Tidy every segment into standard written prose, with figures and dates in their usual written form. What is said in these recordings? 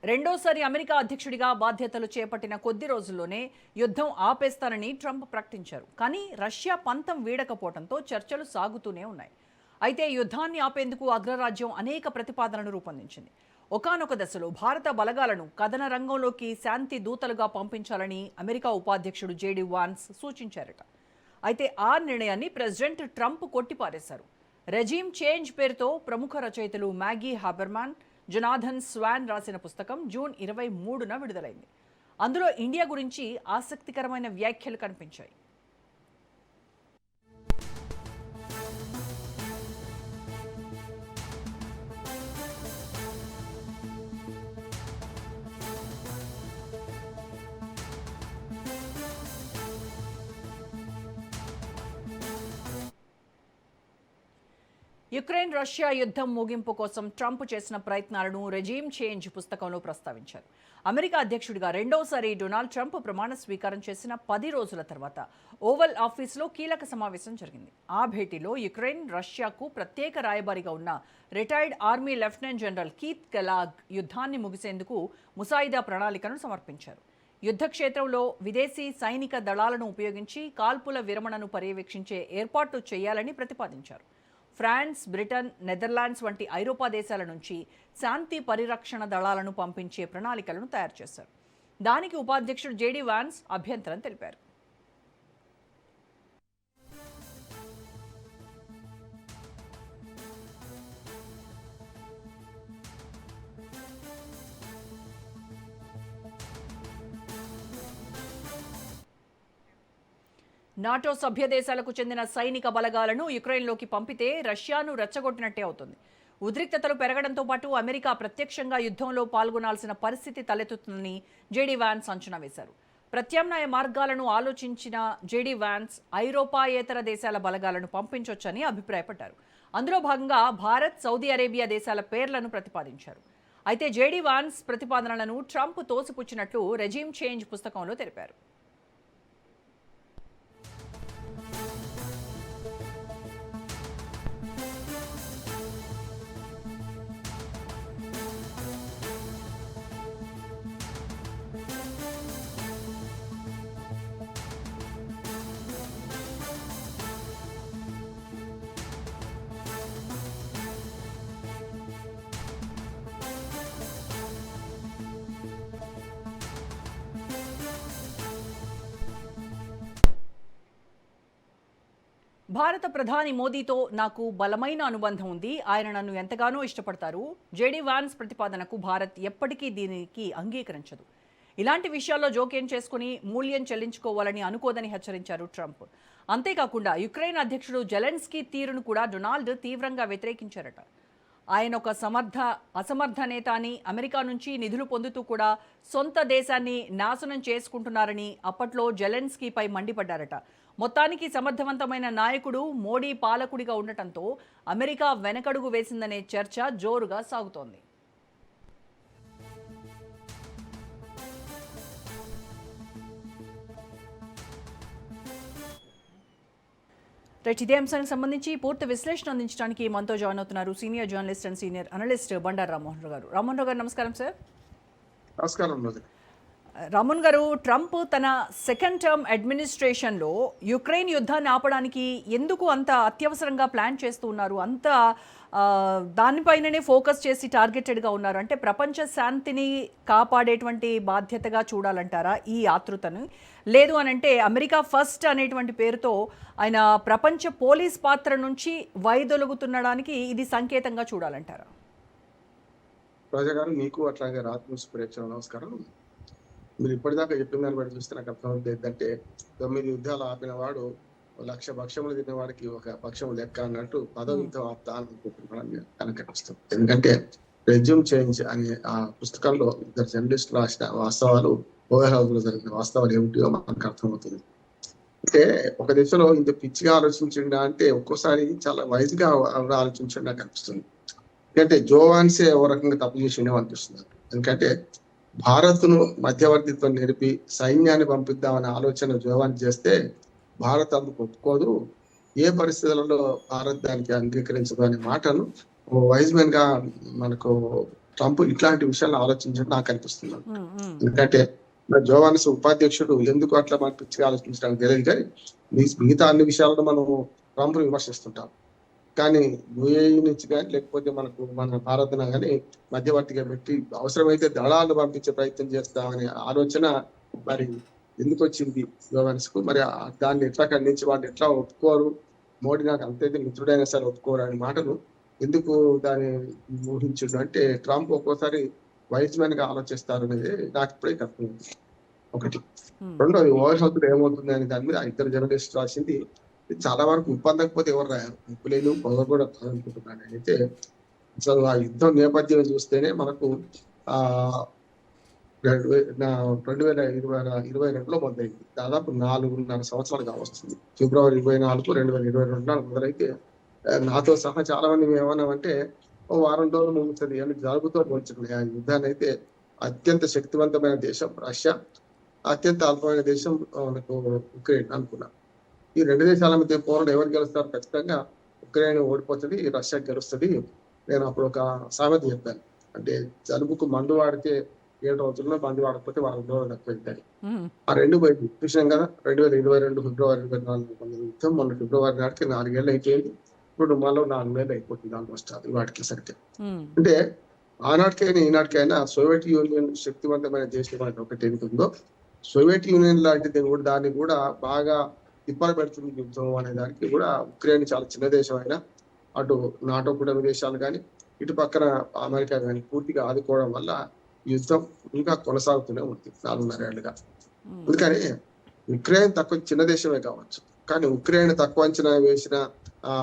రెండోసారి అమెరికా అధ్యక్షుడిగా బాధ్యతలు చేపట్టిన కొద్ది రోజుల్లోనే యుద్ధం ఆపేస్తానని ట్రంప్ ప్రకటించారు. కానీ రష్యా పంతం వీడకపోవడంతో చర్చలు సాగుతూనే ఉన్నాయి. అయితే యుద్ధాన్ని ఆపేందుకు అగ్రరాజ్యం అనేక ప్రతిపాదనలు రూపొందించింది. ఒకానొక దశలో భారత బలగాలను కథన రంగంలోకి శాంతి దూతలుగా పంపించాలని అమెరికా ఉపాధ్యక్షుడు జేడీ వాన్స్ సూచించారట. అయితే ఆ నిర్ణయాన్ని ప్రెసిడెంట్ ట్రంప్ కొట్టిపారేశారు. రెజీమ్ చేంజ్ పేరుతో ప్రముఖ రచయితలు మ్యాగీ హాబర్మాన్, జొనాథన్ స్వాన్ రాసిన పుస్తకం జూన్ 23న విడుదలైంది. అందులో ఇండియా గురించి ఆసక్తికరమైన వ్యాఖ్యలు కనిపించాయి. యుక్రెయిన్ రష్యా యుద్ధం ముగింపు కోసం ట్రంప్ చేసిన ప్రయత్నాలను రెజీమ్ చేంజ్ పుస్తకంలో ప్రస్తావించారు. అమెరికా అధ్యక్షుడిగా రెండోసారి డొనాల్డ్ ట్రంప్ ప్రమాణ స్వీకారం చేసిన 10 రోజుల తర్వాత ఓవల్ ఆఫీసులో కీలక సమావేశం జరిగింది. ఆ భేటీలో యుక్రెయిన్ రష్యాకు ప్రత్యేక రాయబారిగా ఉన్న retired army lieutenant general Keith Kellogg యుద్ధాన్ని ముగిసేందుకు ముసాయిదా ప్రణాళికను సమర్పించారు. యుద్ధ క్షేత్రంలో విదేశీ సైనిక దళాలను ఉపయోగించి కాల్పుల విరమణను పర్యవేక్షించే ఏర్పాట్లు చేయాలని ప్రతిపాదించారు. ఫ్రాన్స్, బ్రిటన్, నెదర్లాండ్స్ వంటి ఐరోపా దేశాల నుంచి శాంతి పరిరక్షణ దళాలను పంపించే ప్రణాళికలను తయారు చేశారు. దానికి ఉపాధ్యక్షుడు జేడీ వాన్స్ అభ్యంతరం తెలిపారు. నాటో సభ్య దేశాలకు చెందిన సైనిక బలగాలను యుక్రెయిన్లోకి పంపితే రష్యాను రెచ్చగొట్టినట్టే అవుతుంది. ఉద్రిక్తతలు పెరగడంతో పాటు అమెరికా ప్రత్యక్షంగా యుద్ధంలో పాల్గొనాల్సిన పరిస్థితి తలెత్తుతుందని జేడీ వాన్స్ అంచనా వేశారు. ప్రత్యామ్నాయ మార్గాలను ఆలోచించిన జేడీ వాన్స్ ఐరోపాయేతర దేశాల బలగాలను పంపించొచ్చని అభిప్రాయపడ్డారు. అందులో భాగంగా భారత్, సౌదీ అరేబియా దేశాల పేర్లను ప్రతిపాదించారు. అయితే జేడీ వాన్స్ ప్రతిపాదనలను ట్రంప్ తోసిపుచ్చినట్లు రెజీమ్ చేంజ్ పుస్తకంలో తెలిపారు. భారత ప్రధాని మోదీతో నాకు బలమైన అనుబంధం ఉంది. ఆయన నన్ను ఎంతగానో ఇష్టపడతారు. జేడీ వాన్స్ ప్రతిపాదనకు భారత్ ఎప్పటికీ దీనికి అంగీకరించదు. ఇలాంటి విషయాల్లో జోక్యం చేసుకుని మూల్యం చెల్లించుకోవాలని అనుకోదని హెచ్చరించారు ట్రంప్. అంతేకాకుండా యుక్రెయిన్ అధ్యక్షుడు జెలెన్స్కీ తీరును కూడా డొనాల్డ్ తీవ్రంగా వ్యతిరేకించారట. ఆయన ఒక అసమర్థ నేత అని, అమెరికా నుంచి నిధులు పొందుతూ కూడా సొంత దేశాన్ని నాశనం చేసుకుంటున్నారని అప్పట్లో జెలెన్స్కీపై మండిపడ్డారట. మొత్తానికి సమర్థవంతమైన నాయకుడు మోడీ పాలకుడిగా ఉండటంతో అమెరికా వెనకడుగు వేసిందనే చర్చ జోరుగా సాగుతోంది. ఇదే అంశానికి సంబంధించి పూర్తి విశ్లేషణ అందించడానికి మనతో జాయిన్ అవుతున్నారు senior journalist and senior analyst Bandaru Rammohan Rao garu. Rammohan Rao గారు, నమస్కారం సార్. నమస్కారం రామ్మోహన్ గారు, ట్రంప్ తన సెకండ్ టర్మ్ అడ్మినిస్ట్రేషన్లో యుక్రెయిన్ యుద్ధాన్ని ఆపడానికి ఎందుకు అంత అత్యవసరంగా ప్లాన్ చేస్తూ ఉన్నారు? అంత దానిపైననే ఫోకస్ చేసి టార్గెటెడ్గా ఉన్నారు అంటే ప్రపంచ శాంతిని కాపాడేటువంటి బాధ్యతగా చూడాలంటారా ఈ ఆతృతను? లేదు అని అంటే అమెరికా ఫస్ట్ అనేటువంటి పేరుతో ఆయన ప్రపంచ పోలీస్ పాత్ర నుంచి వైదొలుగుతుండడానికి ఇది సంకేతంగా చూడాలంటారా? రాజా గారు, మీకు అట్లాగే రాత్రి ప్రేక్షకులు నమస్కారం. మీరు ఇప్పటిదాకా చెప్పిన దాన్ని బట్టి చూస్తే నాకు అర్థమవుతుంది ఏంటంటే 9 యుద్ధాలు ఆపిన వాడు 1,00,000 పక్షములు తిన్న వాడికి ఒక పక్షం లెక్క అన్నట్టు పదవితో ఆపుతా అనుకుంటున్నాను కనిపిస్తుంది. ఎందుకంటే రెజ్యూమ్ చేంజ్ అనే ఆ పుస్తకంలో ఇద్దరు జర్నలిస్టులు రాసిన వాస్తవాలు, ఓవర్ హౌస్ లో జరిగిన వాస్తవాలు ఏమిటో మనకు అర్థమవుతుంది. అంటే ఒక దిశలో ఇంత పిచ్చిగా ఆలోచించిండా అంటే ఒక్కోసారి చాలా వైజ్ గా ఆలోచించండి కనిపిస్తుంది. ఎందుకంటే జోవాన్సే ఓ రకంగా తప్పు చేసిండే అనిపిస్తుంది. ఎందుకంటే భారత్ ను మధ్యవర్తిత్వం నిలిపి సైన్యాన్ని పంపిద్దామనే ఆలోచన జోవాన్ చేస్తే భారత్ అందుకు ఒప్పుకోదు, ఏ పరిస్థితులలో భారత్ దానికి అంగీకరించదు అనే మాటను వైజ్ మెన్ గా మనకు ట్రంప్ ఇట్లాంటి విషయాలు ఆలోచించడం నాకు అనిపిస్తుంది. ఉమ్, ఉమ్, ఎందుకంటే జోవాన్స్ ఉపాధ్యక్షుడు ఎందుకు అట్లా మన పిచ్చిగా ఆలోచించడానికి తెలియదు, కానీ మిగతా అన్ని విషయాలను మనం ట్రంప్ విమర్శిస్తుంటాం. కానీ యుఏఈ నుంచి కానీ లేకపోతే మన భారత్ కానీ మధ్యవర్తిగా పెట్టి అవసరమైతే దళాలను పంపించే ప్రయత్నం చేస్తామనే ఆలోచన మరి ఎందుకు వచ్చింది జోవాన్స్ కు? మరి దాన్ని ఎట్లా ఖండించి వాళ్ళు ఎట్లా ఒప్పుకోరు? మోడీ నాకు అంతైతే మిత్రుడైనా సరే ఒప్పుకోరు అనే మాటను ఎందుకు దాన్ని ఊహించుడు అంటే ట్రంప్ ఒక్కోసారి వైజ్ మ్యాన్ గా ఆలోచిస్తారు అనేది నాకు ఇప్పుడే కనుక్కుంది. ఒకటి. ఉమ్, రెండోది ఓవర్ హౌస్ ఏమవుతుంది అనే దాని మీద ఇద్దరు జర్నలిస్ట్ రాసింది. ఇది చాలా వరకు ఉప్పందకపోతే ఎవరు రాయారు, ఉప్పులేదు పొగ కూడా కాదనుకుంటున్నాను. అయితే అసలు ఆ యుద్ధం నేపథ్యం చూస్తేనే మనకు ఆ 2022లో మొదలైంది. దాదాపు 4.5 సంవత్సరాలు కావస్తుంది. ఫిబ్రవరి 24, 2022 మొదలైతే నాతో సహా చాలా మంది మేము ఏమన్నామంటే ఓ వారం రోజులు ముగుతుంది అని జరుగుతూ పోల్చుకున్నాయి. ఆ యుద్ధాన్ని అయితే అత్యంత శక్తివంతమైన దేశం రష్యా, అత్యంత అల్పమైన దేశం మనకు ఉక్రెయిన్ అనుకున్నాం. ఈ రెండు దేశాల మధ్య పోరాటం ఎవరు గెలుస్తారు? ఖచ్చితంగా ఉక్రెయిన్ ఓడిపోతుంది, రష్యా గెలుస్తుంది. నేను అప్పుడు ఒక సామెత చెప్పాను, అంటే జలుబుకు మందు వాడితే 7 రోజుల్లో, మందు వాడకపోతే వారం రోజులు ఎక్కువ. ఉమ్, ఆ రెండు బయట చూసాం కదా. 2022 ఫిబ్రవరి 24 యుద్ధం మొన్న ఫిబ్రవరి నాటికి 4 ఏళ్ళు అయిపోయింది. ఇప్పుడు మళ్ళీ 4 ఏళ్ళు అయిపోతుంది ఆల్మోస్ట్ అది వాటికి సరికి. ఉమ్, అంటే ఆనాటికైనా ఈనాటికైనా సోవియట్ యూనియన్ శక్తివంతమైన దేశం అంటే ఒకటి ఉందో, సోవియట్ యూనియన్ లాంటిది కూడా దాన్ని కూడా బాగా తిప్పలు పెడుతుంది యుద్ధం అనే దానికి కూడా ఉక్రెయిన్ చాలా చిన్న దేశం అయినా అటు నాటో కూటమి దేశాలు కానీ ఇటు పక్కన అమెరికా కానీ పూర్తిగా ఆదుకోవడం వల్ల యుద్ధం ఇంకా కొనసాగుతూనే ఉంది 4.5 ఏళ్ళుగా. ఉమ్, అందుకని ఉక్రెయిన్ తక్కువ చిన్న దేశమే కావచ్చు, కానీ ఉక్రెయిన్ తక్కువ అంచనా వేసిన ఆ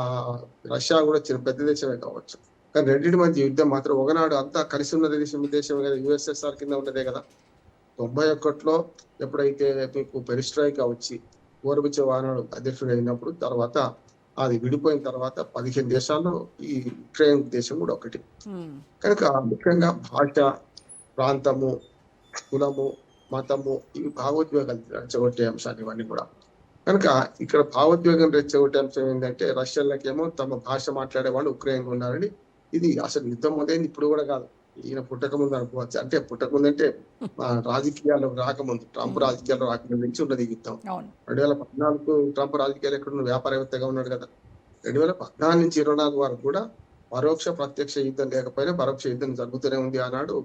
రష్యా కూడా పెద్ద దేశమే కావచ్చు. కానీ రెండింటి మధ్య యుద్ధం మాత్రం ఒకనాడు అంతా కలిసి ఉన్న దేశమే కదా, యుఎస్ఎస్ఆర్ కింద ఉన్నదే కదా. 91లో ఎప్పుడైతే మీకు పెరిస్ట్రాయికా వచ్చి గోర్బచేవ్ ఆనాడు అధ్యక్షుడు అయినప్పుడు తర్వాత అది విడిపోయిన తర్వాత 15 దేశాల్లో ఈ ఉక్రెయిన్ దేశం కూడా ఒకటి. ఉమ్, కనుక ముఖ్యంగా భాష, ప్రాంతము, కులము, మతము ఇవి భావోద్వేగాలు రెచ్చగొట్టే అంశాలు ఇవన్నీ కూడా. కనుక ఇక్కడ భావోద్వేగం రెచ్చగొట్టే అంశం ఏంటంటే రష్యన్లకేమో తమ భాష మాట్లాడే వాళ్ళు ఉక్రెయిన్ ఉన్నారని. ఇది అసలు యుద్ధం మొదలైంది ఇప్పుడు కూడా కాదు, ఈయన పుట్టకముందు అనుకోవచ్చు. అంటే పుట్టకముందు అంటే రాజకీయాల్లో రాకముందు, ట్రంప్ రాజకీయాల్లో రాకముందు నుంచి ఉన్నది ఈ యుద్ధం. అవును. 2014 ట్రంప్ రాజకీయాలు ఎక్కడ వ్యాపారవేత్తగా ఉన్నాడు కదా. 2014 నుంచి 24 వరకు కూడా పరోక్ష ప్రత్యక్ష యుద్ధం లేకపోయినా పరోక్ష యుద్ధం జరుగుతూనే ఉంది. ఆనాడు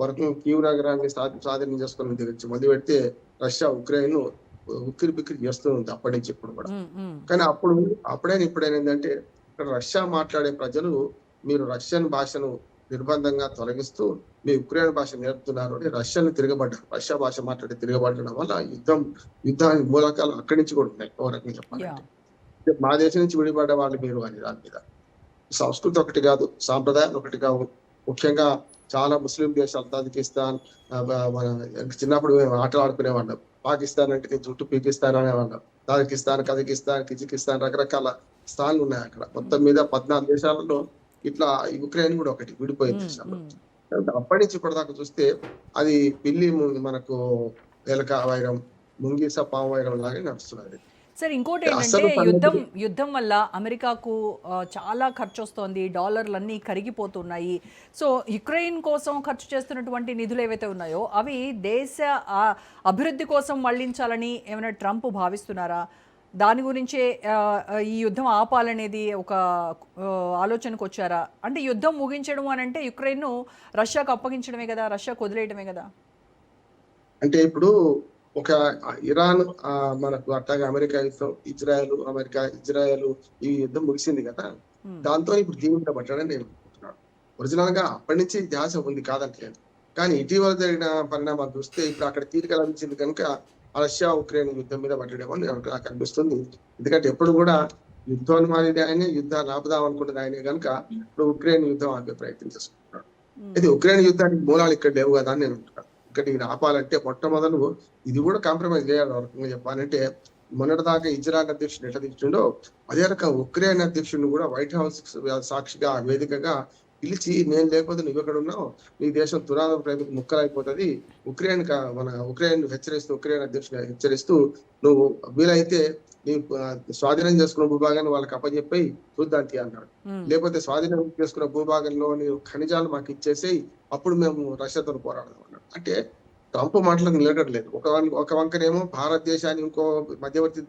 వరకు కీవ్ నగరాన్ని స్వాధీనం చేసుకుని తెచ్చి మొదలు పెడితే రష్యా ఉక్రెయిన్ ఉక్కిరి బిక్కిరి చేస్తూ ఉంది అప్పటి నుంచి ఇప్పుడు కూడా. ఉమ్, ఉమ్, కానీ అప్పుడైనా ఇప్పుడైనా ఏంటంటే ఇక్కడ రష్యా మాట్లాడే ప్రజలు మీరు రష్యన్ భాషను నిర్బంధంగా తొలగిస్తూ మీ ఉక్రెయిన్ భాష నేర్పుతున్నారు అని రష్యాను తిరగబడ్డారు. రష్యా భాష మాట్లాడి తిరగబడడం వల్ల యుద్ధానికి మూలకాలు అక్కడి నుంచి కూడా ఉన్నాయి. ఓ రకంగా చెప్పాలంటే మా దేశం నుంచి విడిపడ్డ వాళ్ళు మీరు అని దాని మీద సంస్కృతి ఒకటి కాదు, సాంప్రదాయాలు ఒకటి కావు. ముఖ్యంగా చాలా ముస్లిం దేశాలు తాజికిస్తాన్, మన చిన్నప్పుడు మేము ఆటలు ఆడుకునేవాళ్ళం. పాకిస్తాన్ అంటే జుట్టు పీకిస్తాన్ అనేవాళ్ళం. తాజికిస్తాన్, కజకిస్తాన్, కిజికిస్తాన్ రకరకాల స్థానాలు ఉన్నాయి అక్కడ. మొత్తం మీద 14 దేశాలలో ఇట్లా ఉక్రెయిన్ కూడా ఒకటి విడిపోయిన దేశాలు. అప్పటి నుంచి ఇప్పటిదాకా చూస్తే అది పిల్లి మనకు ఎలక వైరం, ముంగీస పాము వైరం లాగే నడుస్తున్నది. సార్ ఇంకోటి ఏంటంటే యుద్ధం వల్ల అమెరికాకు చాలా ఖర్చు వస్తోంది, డాలర్లన్నీ కరిగిపోతున్నాయి. సో యుక్రెయిన్ కోసం ఖర్చు చేస్తున్నటువంటి నిధులు ఏవైతే ఉన్నాయో అవి దేశ అభివృద్ధి కోసం మళ్లించాలని ఏమైనా ట్రంప్ భావిస్తున్నారా? దాని గురించే ఈ యుద్ధం ఆపాలనేది ఒక ఆలోచనకు వచ్చారా? అంటే యుద్ధం ముగించడం అని అంటే యుక్రెయిన్ను రష్యాకు అప్పగించడమే కదా, రష్యాకు వదిలేయడమే కదా. అంటే ఇప్పుడు ఒక ఇరాన్ మనకు అట్లాగే అమెరికా యుద్ధం, ఇజ్రాయెల్ ఈ యుద్ధం ముగిసింది కదా. దాంతో ఇప్పుడు దీని మీద పట్టాడని నేను అనుకుంటున్నాను. ఒరిజినల్ గా అప్పటి నుంచి ధ్యాస ఉంది కాదంటలేదు, కానీ ఇటీవల జరిగిన పరిణామాలు చూస్తే ఇప్పుడు అక్కడ తీరిక లభించింది కనుక రష్యా ఉక్రెయిన్ యుద్ధం మీద పట్టడమని నాకు అనిపిస్తుంది. ఎందుకంటే ఎప్పుడు కూడా యుద్ధోన్మాది ఆయనే, యుద్ధాన్ని ఆపుదాం అనుకున్నది ఆయనే కనుక ఇప్పుడు ఉక్రెయిన్ యుద్ధం ఆపే ప్రయత్నం చేసుకుంటున్నాడు. అయితే ఉక్రెయిన్ యుద్ధానికి మూలాలు ఇక్కడ లేవు కదా అని నేను అంటున్నాను. ఇక్కడ నేను ఆపాలంటే మొట్టమొదలు ఇది కూడా కాంప్రమైజ్ చేయాలి. రకంగా చెప్పాలంటే మొన్నటిదాకా ఇజ్రాయెల్ అధ్యక్షుడు ఎట్లా తెచ్చిండో అదే రకం ఉక్రెయిన్ అధ్యక్షుడిని కూడా వైట్ హౌస్ సాక్షిగా వేదికగా పిలిచి నేను లేకపోతే నువ్వు ఎక్కడ ఉన్నావు, నీ దేశం తునాద ప్రేమకు ముక్కలైపోతుంది, ఉక్రెయిన్ హెచ్చరిస్తూ ఉక్రెయిన్ అధ్యక్షుడు హెచ్చరిస్తూ నువ్వు వీలైతే నీ స్వాధీనం చేసుకున్న భూభాగాన్ని వాళ్ళకి అప్పచెప్పి చూద్దాం అన్నాడు. లేకపోతే స్వాధీనం చేసుకున్న భూభాగంలో నీవు ఖనిజాలు మాకు ఇచ్చేసేయి, అప్పుడు మేము రష్యాతో పోరాడదాం అన్నాడు. అంటే ట్రంప్ మాటలకు నిలకడలేదు. ఒక వంకనేమో భారతదేశాన్ని ఇంకో మధ్యవర్తి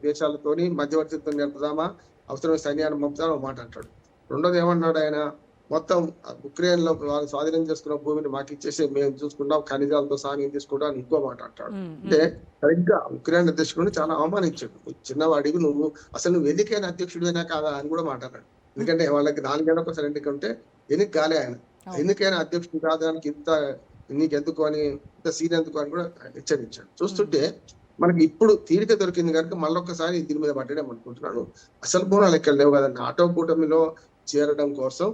దేశాలతోని మధ్యవర్తిత్వం నేర్పుదామా, అవసరమైన సైన్యాన్ని పంపుదామా మాట అంటాడు. రెండోది ఏమన్నాడు ఆయన, మొత్తం ఉక్రెయిన్ లో వాళ్ళు స్వాధీనం చేసుకున్న భూమిని మాకు ఇచ్చేసి మేము చూసుకుంటాం, ఖనిజాలతో సాయం తీసుకుంటాం అని ఇంకో మాట అంటాడు. అంటే సరిగ్గా ఉక్రెయిన్ అధ్యక్షుడిని చాలా అవమానించాడు. చిన్నవాడివి నువ్వు, అసలు నువ్వు ఎన్నికైన అధ్యక్షుడివైనా కాదా అని కూడా మాట్లాడాడు. ఎందుకంటే వాళ్ళకి 4 ఏళ్ళకి ఒకసారి ఎన్నిక ఉంటే ఎన్నిక కాలే ఆయన. ఎన్నికైన అధ్యక్షుడు కాదానికి ఇంత నీకెందుకు అని, ఇంత సీన్ ఎందుకు అని కూడా హెచ్చరించాడు. చూస్తుంటే మనకి ఇప్పుడు తీరిక దొరికింది కనుక మళ్ళొక్కసారి దీని మీద పట్టడం అనుకుంటున్నాను. అసలు పూర్ణ లెక్కలు లేవు కదండి. ఆటో కూటమిలో చేరడం కోసం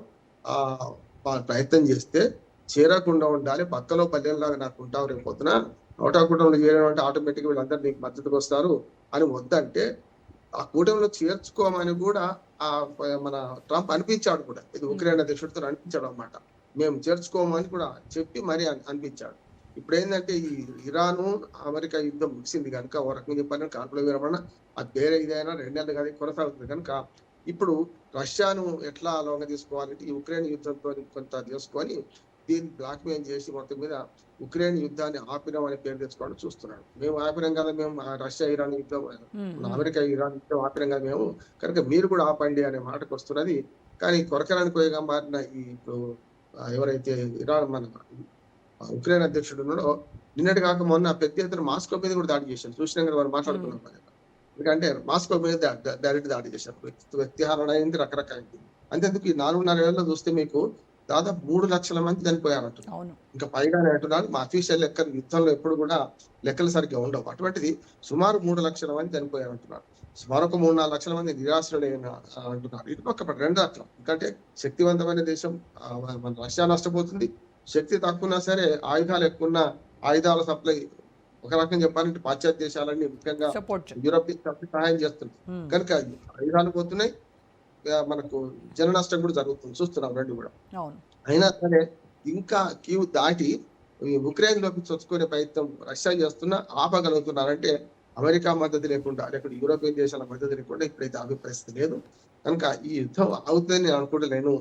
ప్రయత్నం చేస్తే చేరకుండా ఉండాలి, పక్కలో పల్లెల్లాగా నాకు ఉంటావు, రేపు పొద్దున ఆటో కూటమిలో చేరడం అంటే ఆటోమేటిక్ వీళ్ళందరూ నీకు మద్దతుకు వస్తారు అని వద్దంటే ఆ కూటమిలో చేర్చుకోమని కూడా మన ట్రంప్ అనిపించాడు కూడా. ఇది ఉక్రెయిన్ అధ్యక్షుడితో అనిపించాడు అన్నమాట. మేము చేర్చుకోమని కూడా చెప్పి మరీ అనిపించాడు. ఇప్పుడు ఏంటంటే ఈ ఇరాను అమెరికా యుద్ధం ముగిసింది కనుక ఓ రకంగా చెప్పాలని కాల్పుల విరమణ అది వేరే ఇదైనా 2 నెలలు కానీ కొనసాగుతుంది కనుక ఇప్పుడు రష్యాను ఎట్లా లొంగ తీసుకోవాలంటే ఈ ఉక్రెయిన్ యుద్ధంతో కొంత తీసుకొని దీన్ని బ్లాక్మెయిల్ చేసి మొత్తం మీద ఉక్రెయిన్ యుద్ధాన్ని ఆపినాం అనే పేరు తెచ్చుకోవడం చూస్తున్నాడు. మేము ఆపినాం కదా, మేము రష్యా ఇరాన్ యుద్ధం, అమెరికా ఇరాన్ యుద్ధం ఆపినాం కదా మేము, కనుక మీరు కూడా ఆపండి అనే మాటకు వస్తున్నది. కానీ కొరకరానికి పోయిగా మారిన ఈ ఇప్పుడు ఎవరైతే ఇరాన్ మన ఉక్రెయిన్ అధ్యక్షుడు ఉన్నాడో నిన్నటి కాక మొన్న పెద్ద ఎత్తున మాస్కో మీద కూడా దాడి చేశారు. చూసినాం కదా, మనం మాట్లాడుకున్నాం. ఎందుకంటే మాస్కో మీద డైరెక్ట్ దాడి చేశారు. వ్యక్తిహరణ అయింది, రకరకాలైంది. అంతేందుకు ఈ 4.5 ఏళ్లలో చూస్తే మీకు దాదాపు 3 లక్షల మంది చనిపోయారంట. ఇంకా పైగానే అంటున్నారు. మా అఫీషియల్ లెక్కలు యుద్ధంలో ఎప్పుడు కూడా లెక్కలు సరిగ్గా ఉండవు. అటువంటిది సుమారు 3 లక్షల మంది చనిపోయారంటున్నారు. మరొక 3-4 లక్షల మంది నిరాశ్రులైన అంటున్నారు. ఇది ఒక 2 అట్లా. ఎందుకంటే శక్తివంతమైన దేశం మన రష్యా నష్టపోతుంది. శక్తి తక్కువన్నా సరే ఆయుధాలు ఎక్కువ ఆయుధాల సప్లై ఒక రకంగా చెప్పాలంటే పాశ్చాత్య దేశాలన్నీ ముఖ్యంగా యూరోప్ సహాయం చేస్తుంది కనుక ఆయుధాలు పోతున్నాయి, మనకు జన నష్టం కూడా జరుగుతుంది, చూస్తున్నాం రెండు కూడా. అయినా సరే ఇంకా కీవ్ దాటి ఉక్రెయిన్ లోకి చొచ్చుకునే ప్రయత్నం రష్యా చేస్తున్నా ఆపగలుగుతున్నారంటే అమెరికా మద్దతు లేకుండా, లేకపోతే యూరోపియన్ దేశాల మద్దతు లేకుండా ఇప్పుడైతే ఆగే పరిస్థితి లేదు. కనుక ఈ యుద్ధం అవుతుందని నేను అనుకుంటలేను.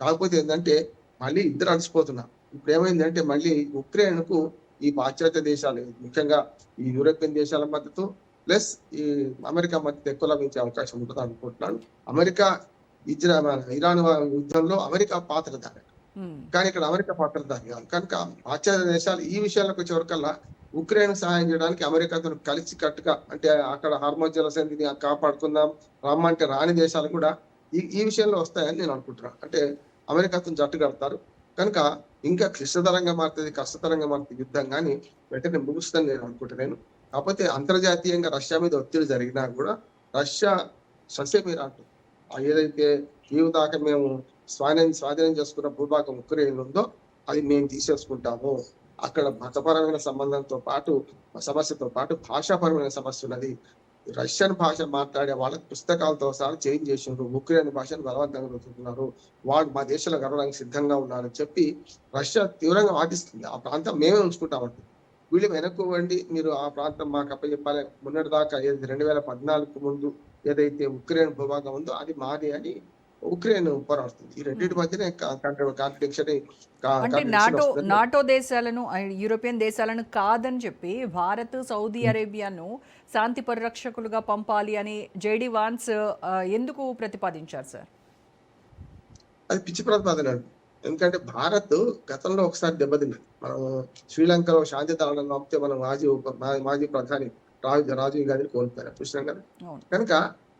కాకపోతే ఏంటంటే మళ్ళీ ఇద్దరు అలసిపోతున్నారు. ఇప్పుడు ఏమైందంటే మళ్ళీ ఉక్రెయిన్ కు ఈ పాశ్చాత్య దేశాలు ముఖ్యంగా ఈ యూరోపియన్ దేశాల మద్దతు ప్లస్ ఈ అమెరికా మద్దతు ఎక్కువ లభించే అవకాశం ఉంటుంది అనుకుంటున్నాను. అమెరికా ఇరాన్ యుద్ధంలో అమెరికా పాత్రధారి, కానీ ఇక్కడ అమెరికా పాత్రధారి కాదు. కనుక పాశ్చాత్య దేశాలు ఈ విషయాలకు వచ్చేవరకల్లా ఉక్రెయిన్ సహాయం చేయడానికి అమెరికాతో కలిసి కట్టుగా, అంటే అక్కడ హార్మోజ్ జలసంధిని కాపాడుకుందాం రమ్మంటే రాని దేశాలు కూడా ఈ విషయంలో వస్తాయని నేను అనుకుంటున్నాను. అంటే అమెరికాతో జట్టు కడతారు కనుక ఇంకా క్లిష్టతరంగా మారుతుంది, కష్టతరంగా మారుతుంది యుద్ధం, కానీ వెంటనే ముగుస్తుందని నేను అనుకుంటున్నాను. కాకపోతే అంతర్జాతీయంగా రష్యా మీద ఒత్తిడి జరిగినా కూడా రష్యా సస్యమీర అంటుంది. ఏదైతే ఈ దాకా మేము స్వాధీనం చేసుకున్న భూభాగం ఉక్రెయిన్ ఉందో అది మేము తీసేసుకుంటాము. అక్కడ మతపరమైన సంబంధంతో పాటు సమస్యతో పాటు భాషాపరమైన సమస్య ఉన్నది. రష్యన్ భాష మాట్లాడే వాళ్ళకి పుస్తకాలతో సహా చేంజ్ చేసిండ్రు, ఉక్రెయిన్ భాషను బలవంతంగా రుతున్నారు, వాళ్ళు మా దేశంలో గడవడానికి సిద్ధంగా ఉన్నారని చెప్పి రష్యా తీవ్రంగా వాదిస్తుంది. ఆ ప్రాంతం మేమే ఉంచుకుంటామంటే వీళ్ళు వెనక్కువండి, మీరు ఆ ప్రాంతం మాకు అప్పచెప్పాలి. మొన్నటి దాకా 2014 ముందు ఏదైతే ఉక్రెయిన్ భూభాగం ఉందో అది మాది అని ఉక్రెయిన్ పోరాడుతుంది. ఈ రెండింటి మధ్యనే కాంట్రడిక్షన్. అంటే నాటో దేశాలను, యూరోపియన్ దేశాలను కాదని చెప్పి భారత్, సౌదీ అరేబియాను శాంతి పరిరక్షకులుగా పంపాలి అని జేడీ వాన్స్ ఎందుకు ప్రతిపాదించారు సార్? అది పిచ్చి ప్రతిపాదన. ఎందుకంటే భారత్ గతంలో ఒకసారి దెబ్బతిన్నది. మనం శ్రీలంకలో శాంతి దళాలను పంపితే మనం మాజీ ప్రధాని రాజీవ్ గాంధీని కోల్పోయారు, చూసినాం కదా. కనుక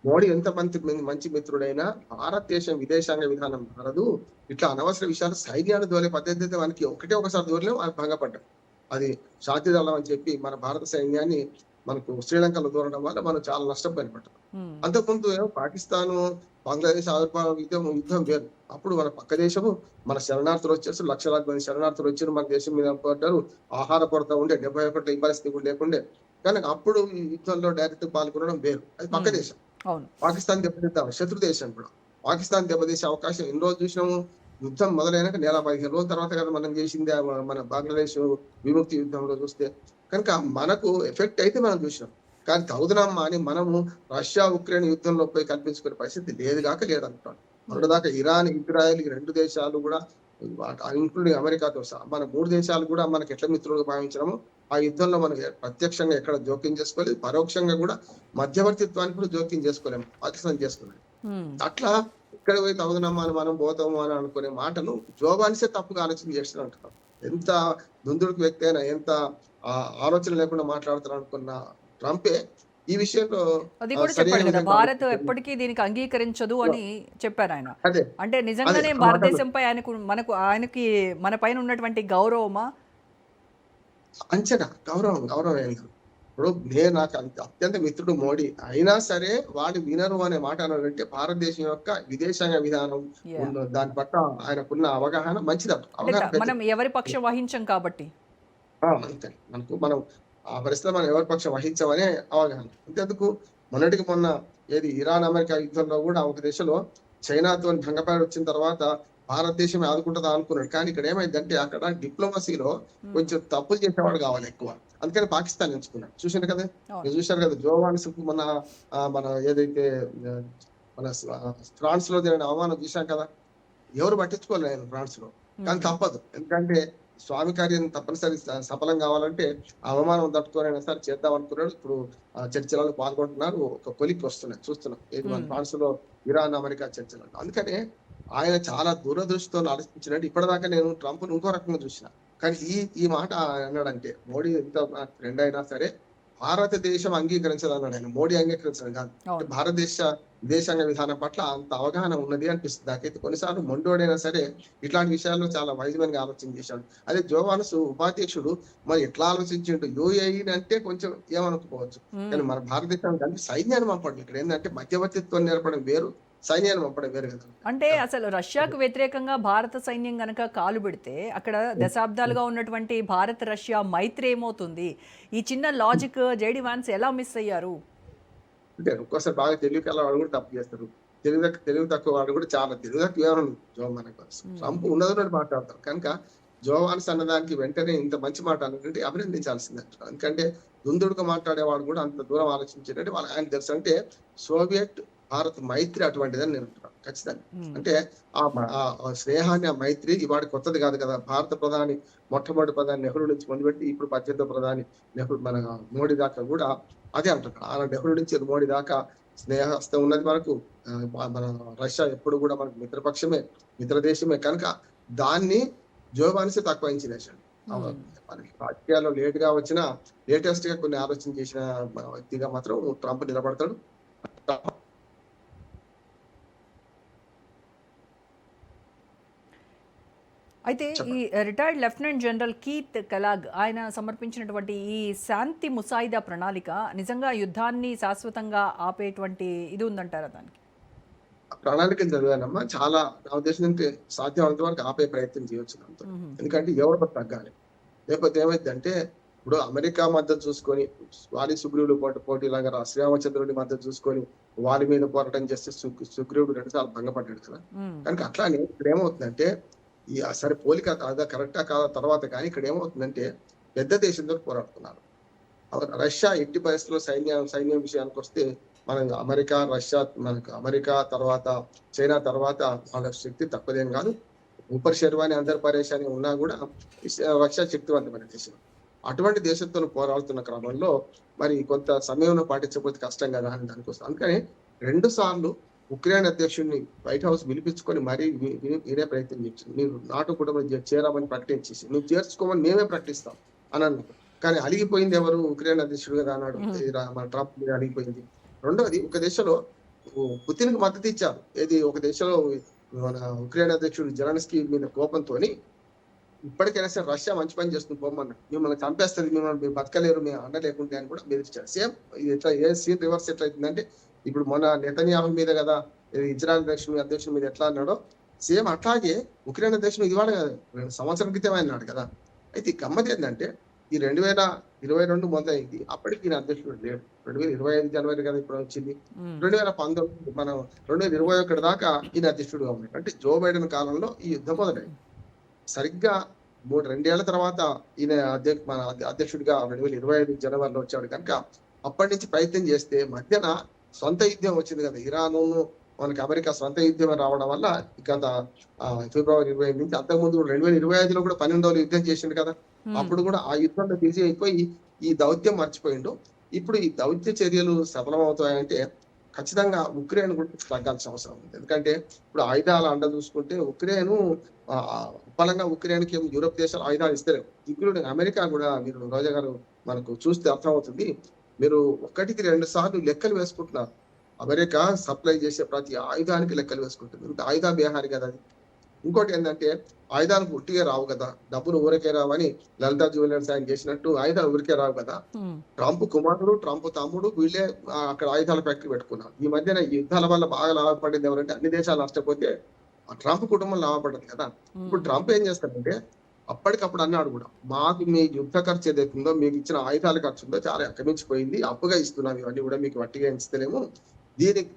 మోడీ ఎంత మంచి మిత్రుడైనా భారతదేశం విదేశాంగ విధానం మారదు. ఇట్లా అనవసర విషయాలు సైన్యాన్ని దోలే పద్ధతి అయితే మనకి ఒకసారి దూరలేము, అది భంగపడ్డాం. అది శాంతి దళం అని చెప్పి మన భారత సైన్యాన్ని మనకు శ్రీలంకలో దూరడం వల్ల మనం చాలా నష్టపోయిన పడ్డాం. అంతకుముందు పాకిస్తాన్, బంగ్లాదేశ్ ఆవిర్భావ యుద్ధం వేరు. అప్పుడు మన పక్క దేశము మన శరణార్థులు వచ్చేసి లక్షలాది మంది శరణార్థులు వచ్చి మన దేశం మీద పడ్డారు. ఆహార కొరత ఉండే, 71 ఈ పరిస్థితి కూడా లేకుండే. కానీ అప్పుడు ఈ యుద్ధంలో డైరెక్ట్ పాల్గొనడం వేరు, అది పక్క దేశం. పాకిస్తాన్ దెబ్బతిద్దాం, శత్రు దేశం కూడా. పాకిస్తాన్ దెబ్బతీసే అవకాశం ఎన్ని రోజులు చూసినాము. యుద్ధం మొదలైనాక నెల 15 రోజుల తర్వాత కదా మనం చేసింది మన బంగ్లాదేశ్ విముక్తి యుద్ధంలో చూస్తే. కనుక మనకు ఎఫెక్ట్ అయితే మనం చూసినాం. కానీ తగుదనమ్మా అని మనము రష్యా, ఉక్రెయిన్ యుద్ధంలో పోయి కల్పించుకునే పరిస్థితి లేదు గాక లేదంటున్నాను. మొన్నటిదాకా ఇరాన్, ఇజ్రాయెల్ ఈ 2 దేశాలు కూడా ఇంక్లూడింగ్ అమెరికాతో సహా మన 3 దేశాలు కూడా మనకి ఎట్లా మిత్రులుగా భావించినామో ఆ యుద్ధంలో మనం ప్రత్యక్షంగా ఎక్కడ జోక్యం చేసుకోలేదు. పరోక్షంగా కూడా మధ్యవర్తిత్వానికి కూడా జోక్యం చేసుకోలేము. పాకిస్తాన్ చేసుకున్నాం. అట్లా ఇక్కడ పోయి తగుదనమ్మా అని మనం పోతాము అని అనుకునే మాటను జోబానిసే తప్పుగా ఆలోచన చేస్తూ ఉంటున్నాం. ఎంత దుందుడుకు వ్యక్తి అయినా, ఎంత ఆలోచన లేకుండా మాట్లాడుతారు అనుకున్న ట్రంపే ఈ విషయంలో అది కూడా చెప్పాడు కదా, భారత్ ఎప్పటికీ దీనికి అంగీకరించదు అని చెప్పారు ఆయన. అదే అంటే నిజంగానే భారతదేశంపై ఆయనకి మన పైన ఉన్నటువంటి గౌరవమా? అంచనా గౌరవం ఏం కాదు. ఇప్పుడు నేను నాకు అత్యంత మిత్రుడు మోడీ అయినా సరే వాడు వినరు అనే మాట అన్నాడంటే భారతదేశం యొక్క విదేశాంగ విధానం దాని పట్ల ఆయనకున్న అవగాహన మంచిది. మనం ఎవరి పక్షం వహించం కాబట్టి అంతే మనం ఆ పరిస్థితిలో మనం ఎవరి పక్షం వహించమనే అవగాహన. ఇంతెందుకు మొన్నటికి మొన్న ఏది ఇరాన్ అమెరికా యుద్ధంలో కూడా ఒక దేశంలో చైనాతో భంగపాటు వచ్చిన తర్వాత భారతదేశం ఆదుకుంటుందా అనుకున్నాడు. కానీ ఇక్కడ ఏమైందంటే అక్కడ డిప్లొమసీలో కొంచెం తప్పులు చేసేవాడు కావాలి ఎక్కువ. అందుకని పాకిస్తాన్ ఎంచుకున్నాడు. చూసారు కదా, చూశారు కదా జోవాన్స్ మన ఏదైతే మన ఫ్రాన్స్ లో జరిగిన అవమానం చూశాం కదా. ఎవరు పట్టించుకోలేదు ఫ్రాన్స్ లో. కానీ తప్పదు, ఎందుకంటే స్వామి కార్యం తప్పనిసరి సఫలం కావాలంటే అవమానం తట్టుకోనైనా సరే చేద్దాం అనుకున్నాడు. ఇప్పుడు చర్చలలో పాల్గొంటున్నారు. ఒక కొలిక్కి వస్తున్నాయి చూస్తున్నాం ఏది మన ఫ్రాన్స్ లో ఇరాన్ అమెరికా చర్చలు. అందుకనే ఆయన చాలా దూరదృష్టితో ఆలోచించినట్టు. ఇప్పటిదాకా నేను ట్రంప్ ఇంకో రకంగా చూసిన. కానీ ఈ మాట అన్నాడంటే మోడీ ఎంత ఫ్రెండ్ అయినా సరే భారతదేశం అంగీకరించదు అన్నాడు ఆయన. మోడీ అంగీకరించడం కాదు, భారతదేశ విదేశాంగ విధానం పట్ల అంత అవగాహన ఉన్నది అనిపిస్తుంది నాకైతే. కొన్నిసార్లు మొండోడైనా సరే ఇట్లాంటి విషయాల్లో చాలా వైజ్మెన్ గా ఆలోచన చేశాడు. అదే జోవాన్స్ ఉపాధ్యక్షుడు మరి ఎట్లా ఆలోచించిండు యుఏఈ అంటే కొంచెం ఏమనుకోవచ్చు. కానీ మన భారతదేశానికి అంటే సైన్యాన్ని పంపడం ఇక్కడ ఏంటంటే మధ్యవర్తిత్వం నేర్పడం వేరు, సైన్యాన్ని పంపడం వేరు కదా. అంటే అసలు రష్యాకు వ్యతిరేకంగా భారత సైన్యం గనక కాలు పెడితే అక్కడ దశాబ్దాలుగా ఉన్నటువంటి భారత రష్యా మైత్రి ఏమవుతుంది? ఈ చిన్న లాజిక్ జేడి వాన్స్ ఎలా మిస్ అయ్యారు? అంటే ఒక్కోసారి బాగా తెలివి కల వాడు కూడా తప్పు చేస్తారు, తెలివి తక్కువ వాడు కూడా చాలా తెలివి తక్కువ మనకు. ట్రంప్ ఉన్నదన్నట్టు మాట్లాడతారు కనుక జోవాన్స్ అన్నదానికి వెంటనే ఇంత మంచి మాట అన్నట్టు అభినందించాల్సిందే. ఎందుకంటే దుందుడుగా మాట్లాడేవాడు కూడా అంత దూరం ఆలోచించేటట్టు వాళ్ళు ఆయన తెలుసు. అంటే సోవియట్ భారత్ మైత్రి అటువంటిదని నేను అంటున్నాను ఖచ్చితంగా. అంటే ఆ స్నేహాన్ని, ఆ మైత్రి ఇవాడి కొత్తది కాదు కదా. భారత ప్రధాని మొట్టమొదటి ప్రధాని నెహ్రూ నుంచి మొదలుపెట్టి ఇప్పుడు 18వ ప్రధాని నెహ్రూ మన మోడీ దాకా కూడా అదే అంటున్నాడు. ఆ నెహ్రూ నుంచి మోడీ దాకా స్నేహస్తం ఉన్నది మనకు. మన రష్యా ఎప్పుడు కూడా మనకు మిత్రపక్షమే, మిత్ర దేశమే. కనుక దాన్ని జోబానిసే తక్కువ దేశం. మనకి రాజకీయాల్లో లేట్ గా వచ్చినా లేటెస్ట్ గా కొన్ని ఆలోచన చేసిన వ్యక్తిగా మాత్రం ట్రంప్ నిలబడతాడు. అయితే ఈ retired lieutenant general Keith Kellogg ఆయన సమర్పించినటువంటి ఈ శాంతి ముసాయిదా ప్రణాళిక నిజంగా యుద్ధాన్ని శాశ్వతంగా ఆపేటువంటి ఇది ఉందంటారా? దానికి ప్రణాళికలు చదివానమ్మా. చాలా నా ఉద్దేశం అంటే సాధ్యమైనంత వరకు ఆపే ప్రయత్నం చేయొచ్చు దాంతో. ఎందుకంటే ఎవరు తగ్గాలి. లేకపోతే ఏమైందంటే ఇప్పుడు అమెరికా మద్దతు చూసుకొని వాలి సుగ్రీవుడు పోటీలాగా శ్రీరామచంద్రుడి మద్దతు చూసుకొని వారి మీద పోరాటం చేస్తే సుగ్రీవుడు 2 సార్లు భంగపడ్డాడు కదా. కనుక అట్లానే ఇక్కడ ఏమవుతుందంటే సరే పోలిక కాదా కరెక్టా కాదా తర్వాత, కానీ ఇక్కడ ఏమవుతుందంటే పెద్ద దేశంతో పోరాడుతున్నారు. రష్యా ఎట్టి పరిస్థితుల్లో సైన్యం విషయానికి వస్తే మన అమెరికా, రష్యా, మనకు అమెరికా తర్వాత చైనా తర్వాత వాళ్ళ శక్తి తక్కువదేం కాదు. ఊపర్ శర్వాణి అందరి పరేషాని ఉన్నా కూడా రష్యా శక్తివంతమైన దేశం. అటువంటి దేశంతో పోరాడుతున్న క్రమంలో మరి కొంత సమయంలో పాటించకపోతే కష్టం కదా అని దానికోసం. అందుకని 2 సార్లు ఉక్రెయిన్ అధ్యక్షుడిని వైట్ హౌస్ పిలిపించుకొని మరీ వినే ప్రయత్నం చేసింది. మీరు నాటో కూడా చేరామని ప్రకటించేసి నువ్వు చేర్చుకోమని మేమే ప్రకటిస్తాం అని అన్నాడు. కానీ అలిగిపోయింది ఎవరు? ఉక్రెయిన్ అధ్యక్షుడు కదా అన్నాడు. మన ట్రంప్ మీద అలిగిపోయింది. రెండవది ఒక దేశంలో పుతిన్ కి మద్దతు ఇచ్చారు. ఏది ఒక దేశంలో మన ఉక్రెయిన్ అధ్యక్షుడు జెలెన్స్కీ మీద కోపంతో ఇప్పటికైనా సరే రష్యా మంచి పని చేస్తుంది పోమన్నాడు. మిమ్మల్ని చంపేస్తుంది, మీరు బతకలేరు, మేము అండ లేకుంటే అని కూడా బెదిరించారు. సేమ్ ఎట్లా ఏ సీన్ రివర్స్ ఎట్లా అవుతుందంటే ఇప్పుడు మొన్న నెతన్యాహు మీద కదా ఇజ్రాయెల్ అధ్యక్షుడి మీద ఎట్లా అన్నాడో సేమ్ అట్లాగే ఉక్రెయిన్ అధ్యక్షుడు ఇవాళ 2 సంవత్సరాల క్రితం అన్నాడు కదా. అయితే గమ్మత్ ఏంటంటే ఈ 22 మొదలైంది. అప్పటికి ఈయన అధ్యక్షుడు లేడు. 2025 జనవరి కదా ఇప్పుడు వచ్చింది. 2019 మనం 2021 దాకా ఈయన అధ్యక్షుడుగా ఉన్నాడు. అంటే జో బైడెన్ కాలంలో ఈ యుద్ధం మొదలైంది. సరిగ్గా 2 ఏళ్ల తర్వాత ఈయన మన అధ్యక్షుడిగా 2025 జనవరిలో వచ్చాడు కనుక అప్పటి నుంచి ప్రయత్నం చేస్తే మధ్యన సొంత యుద్ధం వచ్చింది కదా, ఇరాను మనకి అమెరికా సొంత యుద్ధం రావడం వల్ల గత ఫిబ్రవరి 25 నుంచి అంతకుముందు 2025లో కూడా 12 రోజులు యుద్ధం చేసిండు కదా. అప్పుడు కూడా ఆ యుద్ధంలో బిజీ అయిపోయి ఈ దౌత్యం మర్చిపోయిండు. ఇప్పుడు ఈ దౌత్య చర్యలు సఫలమవుతాయంటే ఖచ్చితంగా ఉక్రెయిన్ గురించి తగ్గాల్సిన అవసరం ఉంది. ఎందుకంటే ఇప్పుడు ఆయుధాల అండ చూసుకుంటే ఉక్రెయిన్ బలంగా ఉక్రెయిన్కి యూరోప్ దేశాలు ఆయుధాలు ఇస్తలేవు. ఇంక్లూడింగ్ అమెరికా కూడా, మీరు రోజా గారు మనకు చూస్తే అర్థమవుతుంది. మీరు 1కి 2 సార్లు లెక్కలు వేసుకుంటున్నారు. అమెరికా సప్లై చేసే ప్రతి ఆయుధానికి లెక్కలు వేసుకుంటుంది. ఇంత ఆయుధ బేహారి కదా అది. ఇంకోటి ఏంటంటే ఆయుధాలు ఉట్టిగా రావు కదా, డబ్బులు ఊరికే రావని లలితా జ్యువెలర్స్ ఆయన చేసినట్టు ఆయుధాలు ఊరికే రావు కదా. ట్రంప్ కుమారుడు, ట్రంప్ తమ్ముడు వీళ్ళే అక్కడ ఆయుధాల ఫ్యాక్టరీ పెట్టుకున్నారు. ఈ మధ్యన ఈ యుద్ధాల వల్ల బాగా లాభపడింది ఎవరంటే అన్ని దేశాలు నష్టపోతే ఆ ట్రంప్ కుటుంబం లాభపడ్డది కదా. ఇప్పుడు ట్రంప్ ఏం చేస్తాడంటే అప్పటికప్పుడు అన్నాడు కూడా, మాకు మీ యుద్ధ ఖర్చు ఏదైతుందో, మీకు ఇచ్చిన ఆయుధాల ఖర్చు ఉందో చాలా అక్కమించిపోయింది, అప్పుగా ఇస్తున్నాం, ఇవన్నీ కూడా మీకు వట్టిగా ఇస్తలేము, దీనికి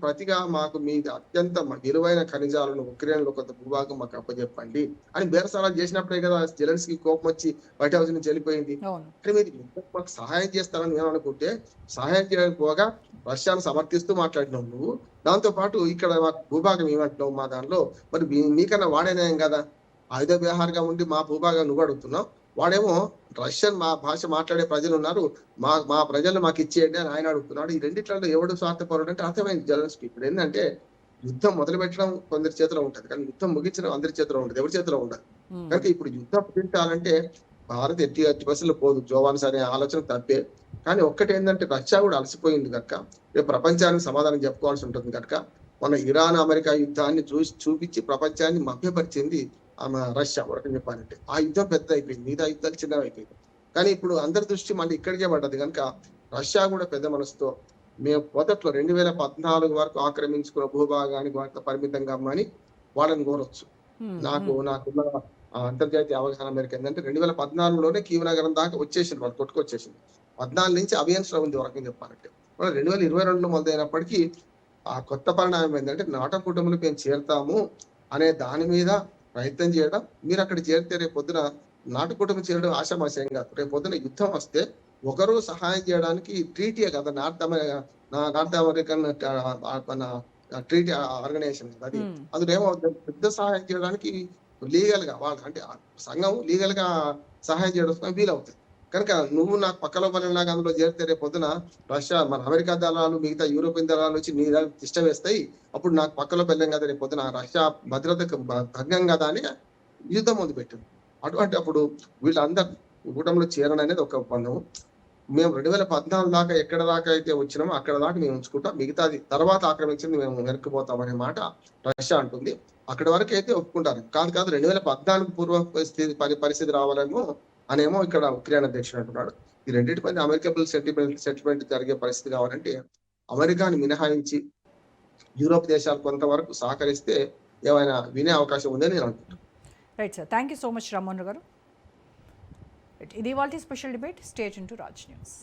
ప్రతిగా మాకు మీ అత్యంత విలువైన ఖనిజాలను ఉక్రెయిన్లో కొంత భూభాగం మాకు అప్పచెప్పండి అని బేరసారాలు చేసినప్పుడే కదా జెలెన్స్కీ కోపం వచ్చి వైట్ హౌస్ నుంచి వెళ్ళిపోయింది. కానీ మీరు మాకు సహాయం చేస్తారని నేను అనుకుంటే సహాయం చేయకపోగా రష్యాను సమర్థిస్తూ మాట్లాడినావు నువ్వు, దాంతో పాటు ఇక్కడ మాకు భూభాగం ఏమంటున్నావు మా దానిలో, మరి మీకన్నా వాడేనాయం కదా, ఆయుధ వ్యవహారంగా ఉండి మా భూభాగం నువ్వు అడుగుతున్నావు, వాడేమో రష్యన్ మా భాష మాట్లాడే ప్రజలు ఉన్నారు, మా ప్రజలు మాకు ఇచ్చేయండి అని ఆయన అడుగుతున్నాడు. ఈ రెండిట్లలో ఎవడు స్వార్థపరుడు అంటే అర్థమైంది జెలెన్స్కీ. ఇప్పుడు ఏంటంటే యుద్ధం మొదలు పెట్టడం కొందరి చేతిలో ఉంటది, కానీ యుద్ధం ముగించడం అందరి చేతిలో ఉండదు, ఎవరి చేతిలో ఉండదు. కనుక ఇప్పుడు యుద్ధం ముగించాలంటే భారత్ ఎట్టి బస్సులు పోదు, జోవాన్స్ అనే ఆలోచన తప్పే. కానీ ఒక్కటి ఏంటంటే రష్యా కూడా అలసిపోయింది కనుక రేపు ప్రపంచానికి సమాధానం చెప్పుకోవాల్సి ఉంటుంది కనుక మన ఇరాన్ అమెరికా యుద్ధాన్ని చూపించి ప్రపంచాన్ని మభ్యపరిచింది రష్యా. ఒక చెప్పాలంటే ఆ యుద్ధం పెద్ద అయిపోయింది, మిగతా యుద్ధాలు చిన్నవి అయిపోయింది. కానీ ఇప్పుడు అందరి దృష్టి మళ్ళీ ఇక్కడికే పడ్డది కనుక రష్యా కూడా పెద్ద మనసుతో మేము మొదట్లో 2014 వరకు ఆక్రమించుకున్న భూభాగానికి వాటితో పరిమితంగా అని వాళ్ళని కోరొచ్చు. నాకున్న అంతర్జాతీయ అవగాహన మేరకు ఏంటంటే 2014లోనే కీవ్ నగరం దాకా వచ్చేసింది, వాళ్ళు కొట్టుకొచ్చేసింది. 14 నుంచి అవియన్స్ లో ఉంది వరకు చెప్పాలంటే. 2022లో మొదలైనప్పటికీ ఆ కొత్త పరిణామం ఏంటంటే నాటో కుటుంబంలో మేము చేరుతాము అనే దాని మీద ప్రయత్నం చేయడం. మీరు అక్కడ చేరితే రేపు పొద్దున నాటు కుటుంబం చేరడం ఆశామాశయం కాదు. రేపు పొద్దున యుద్ధం వస్తే ఒకరు సహాయం చేయడానికి ట్రీటీ కదా, నార్త్ అమెరికన్ మన ట్రీటీ ఆర్గనైజేషన్ అది అందులో పెద్ద సహాయం చేయడానికి లీగల్ గా వాళ్ళు అంటే సంఘం లీగల్ గా సహాయం చేయడం వీలవుతుంది. కనుక నువ్వు నాకు పక్కలో పనిలాగా అందులో చేరితే రేపు పొద్దున రష్యా మన అమెరికా దళాలు మిగతా యూరోపియన్ దళాలు వచ్చి నీ ఇష్టం వేస్తాయి, అప్పుడు నాకు పక్కలో వెళ్ళాం కదా, రేపు పొద్దున రష్యా భద్రతకు భంగం కదా అని యుద్ధం మొదలు పెట్టింది. అప్పుడు వీళ్ళందరూ కూటమిలో చేరడం అనేది ఒక ఒప్పందం. మేము 2014 దాకా ఎక్కడ దాకా అయితే వచ్చినామో అక్కడ దాకా మేము ఉంచుకుంటాం, మిగతాది తర్వాత ఆక్రమించింది మేము వెనక్కిపోతాం అనే మాట రష్యా అంటుంది. అక్కడి వరకు అయితే ఒప్పుకుంటారు. కాదు 2014 పూర్వ పరిస్థితి రావాలేమో అనేమో ఇక్కడ ఉక్రెయిన్ అధ్యక్షుడు అంటున్నాడు. ఈ రెండింటిపైన అమెరికబుల్ సెటిల్మెంట్ జరిగే పరిస్థితి కావాలంటే అమెరికాని మినహాయించి యూరోప్ దేశాలు కొంతవరకు సహకరిస్తే ఏమైనా వినే అవకాశం ఉందని నేను అనుకుంటున్నాను. Right sir, thank you so much Rammohan గారు. ఇది ఇవాల్టి special debate. Stay tuned to Raj news.